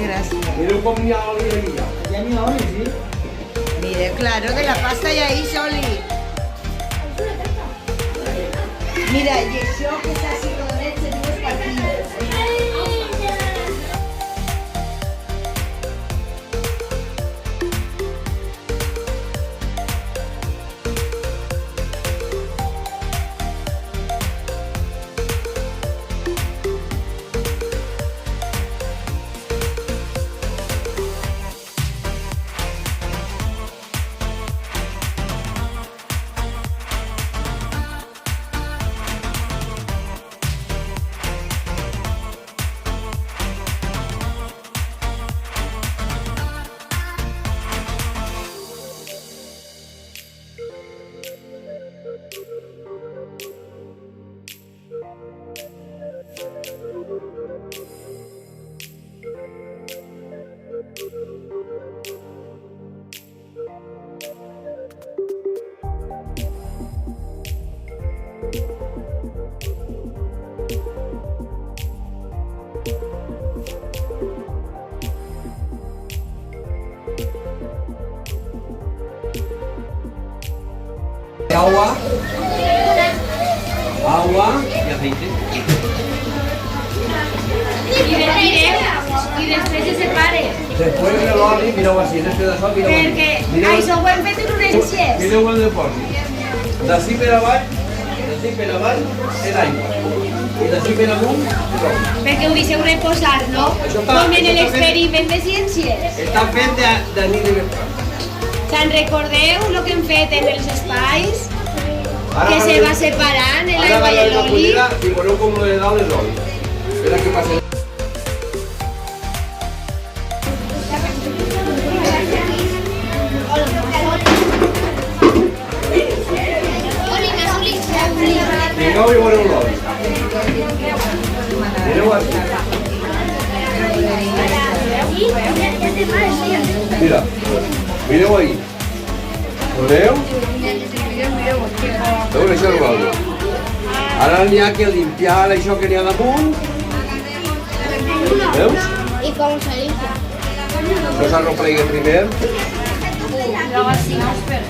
Gràcies. Mireu com hi ha oli aquí. Ja n'hi ha oli, sí? Mira, claro, de la pasta ja hi Oli. Mira, i això que està així rodonet en dues partides. Agua y aceite. I després se separe. Després de l'oli, mireu així, en este de sol, mireu Perquè això ho hem fet en unes xers. Mireu el depòsit. D'ací per avall, és aigua. I d'ací per amunt, és oli. Perquè ho deixeu reposar, no? Com en l'experiment de ciències. Està fet de nit de vesprada. Se'n recordeu el que hem fet en els espais? Que se va separant l'aigua i l'oli? I veureu com de dalt és oli. Espera que passi. Mireu i veureu l'oli. Mireu així. Mira, mireu ahí. Ho veieu? Veus, això és l'oli. Ara n'hi ha que limpiar això que n'hi ha damunt. Veus? ¿Y cómo se limpia? No s'arreplegui primer. Luego así, no, espera.